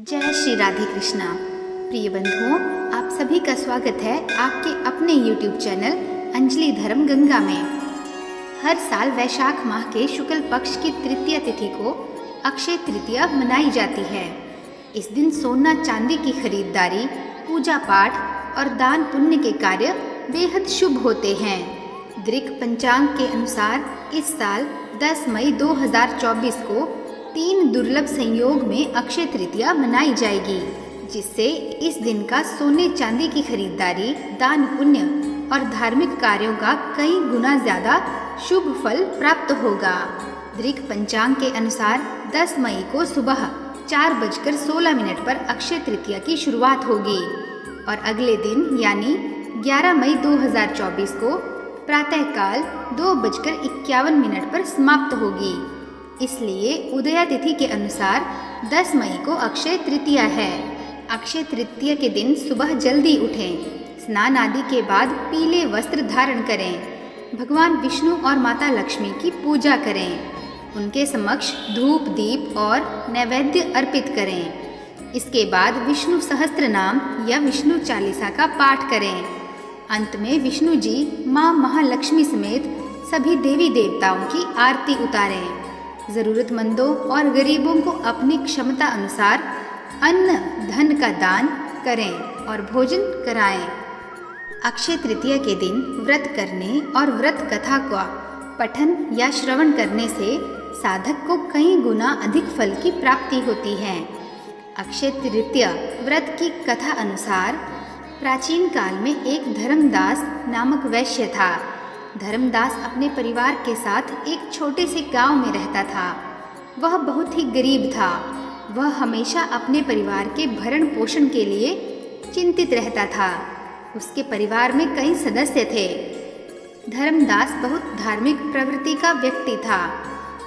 जय श्री राधे कृष्णा। प्रिय बंधुओं, आप सभी का स्वागत है आपके अपने YouTube चैनल अंजलि धर्म गंगा में। हर साल वैशाख माह के शुक्ल पक्ष की तृतीया तिथि को अक्षय तृतीया मनाई जाती है। इस दिन सोना चांदी की खरीदारी, पूजा पाठ और दान पुण्य के कार्य बेहद शुभ होते हैं। दृक पंचांग के अनुसार इस साल 10 मई 2024 को 3 दुर्लभ संयोग में अक्षय तृतीया मनाई जाएगी, जिससे इस दिन का सोने चांदी की खरीदारी, दान पुण्य और धार्मिक कार्यों का कई गुना ज्यादा शुभ फल प्राप्त होगा। दृक पंचांग के अनुसार 10 मई को सुबह 4:16 पर अक्षय तृतीया की शुरुआत होगी और अगले दिन यानी 11 मई 2024 को प्रातःकाल 2:51 पर समाप्त होगी। इसलिए उदया तिथि के अनुसार 10 मई को अक्षय तृतीया है। अक्षय तृतीया के दिन सुबह जल्दी उठें, स्नान आदि के बाद पीले वस्त्र धारण करें, भगवान विष्णु और माता लक्ष्मी की पूजा करें, उनके समक्ष धूप दीप और नैवेद्य अर्पित करें। इसके बाद विष्णु सहस्त्र नाम या विष्णु चालीसा का पाठ करें। अंत में विष्णु जी माँ महालक्ष्मी समेत सभी देवी देवताओं की आरती उतारें। ज़रूरतमंदों और गरीबों को अपनी क्षमता अनुसार अन्न धन का दान करें और भोजन कराएं। अक्षय तृतीया के दिन व्रत करने और व्रत कथा का पठन या श्रवण करने से साधक को कई गुना अधिक फल की प्राप्ति होती है। अक्षय तृतीया व्रत की कथा अनुसार प्राचीन काल में एक धर्मदास नामक वैश्य था। धर्मदास अपने परिवार के साथ एक छोटे से गांव में रहता था। वह बहुत ही गरीब था। वह हमेशा अपने परिवार के भरण पोषण के लिए चिंतित रहता था। उसके परिवार में कई सदस्य थे। धर्मदास बहुत धार्मिक प्रवृत्ति का व्यक्ति था।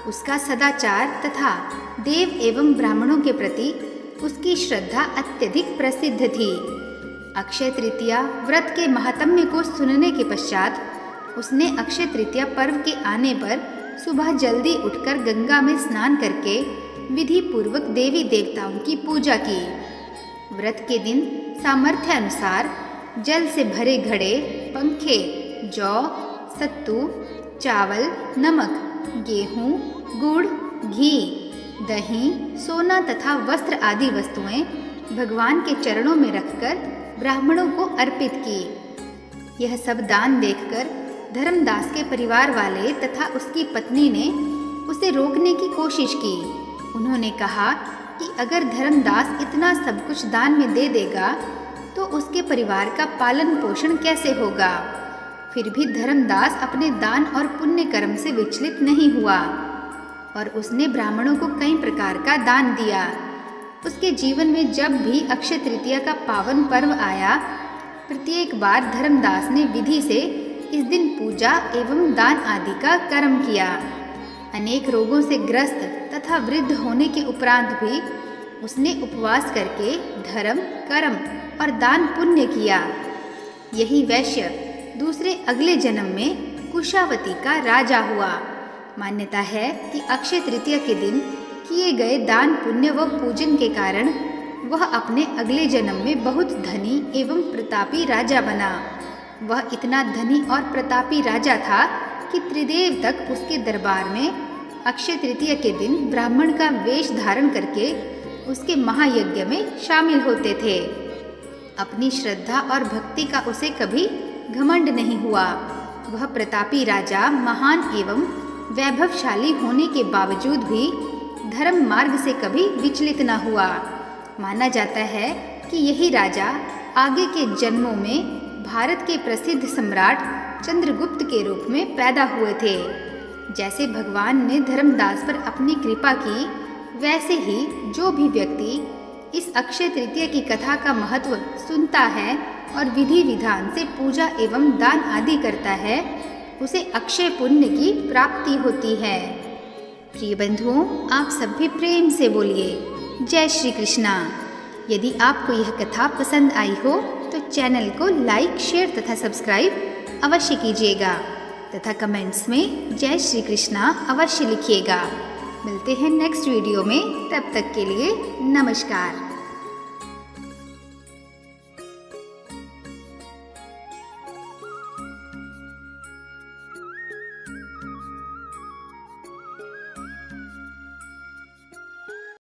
उसका सदाचार तथा देव एवं ब्राह्मणों के प्रति उसकी श्रद्धा अत्यधिक प्रसिद्ध थी। अक्षय तृतीया व्रत के महात्म्य को सुनने के पश्चात उसने अक्षय तृतीया पर्व के आने पर सुबह जल्दी उठकर गंगा में स्नान करके विधि पूर्वक देवी देवताओं की पूजा की। व्रत के दिन सामर्थ्य अनुसार जल से भरे घड़े, पंखे, जौ, सत्तू, चावल, नमक, गेहूँ, गुड़, घी, दही, सोना तथा वस्त्र आदि वस्तुएं भगवान के चरणों में रखकर ब्राह्मणों को अर्पित की। यह सब दान देखकर धर्मदास के परिवार वाले तथा उसकी पत्नी ने उसे रोकने की कोशिश की। उन्होंने कहा कि अगर धर्मदास इतना सब कुछ दान में दे देगा तो उसके परिवार का पालन पोषण कैसे होगा। फिर भी धर्मदास अपने दान और पुण्य कर्म से विचलित नहीं हुआ और उसने ब्राह्मणों को कई प्रकार का दान दिया। उसके जीवन में जब भी अक्षय तृतीया का पावन पर्व आया, प्रत्येक बार धर्मदास ने विधि से इस दिन पूजा एवं दान आदि का कर्म किया। अनेक रोगों से ग्रस्त तथा वृद्ध होने के उपरांत भी उसने उपवास करके धर्म, कर्म और दान पुण्य किया। यही वैश्य दूसरे अगले जन्म में कुशावती का राजा हुआ। मान्यता है कि अक्षय तृतीया के दिन किए गए दान पुण्य व पूजन के कारण वह अपने अगले जन्म में बहुत धनी एवं प्रतापी राजा बना। वह इतना धनी और प्रतापी राजा था कि त्रिदेव तक उसके दरबार में अक्षय तृतीया के दिन ब्राह्मण का वेश धारण करके उसके महायज्ञ में शामिल होते थे। अपनी श्रद्धा और भक्ति का उसे कभी घमंड नहीं हुआ। वह प्रतापी राजा महान एवं वैभवशाली होने के बावजूद भी धर्म मार्ग से कभी विचलित न हुआ। माना जाता है कि यही राजा आगे के जन्मों में भारत के प्रसिद्ध सम्राट चंद्रगुप्त के रूप में पैदा हुए थे। जैसे भगवान ने धर्मदास पर अपनी कृपा की, वैसे ही जो भी व्यक्ति इस अक्षय तृतीया की कथा का महत्व सुनता है और विधि विधान से पूजा एवं दान आदि करता है, उसे अक्षय पुण्य की प्राप्ति होती है। प्रिय बंधुओं, आप सब भी प्रेम से बोलिए जय श्री कृष्णा। यदि आपको यह कथा पसंद आई हो तो चैनल को लाइक, शेयर तथा सब्सक्राइब अवश्य कीजिएगा तथा कमेंट्स में जय श्री कृष्णा अवश्य लिखिएगा। मिलते हैं नेक्स्ट वीडियो में, तब तक के लिए नमस्कार।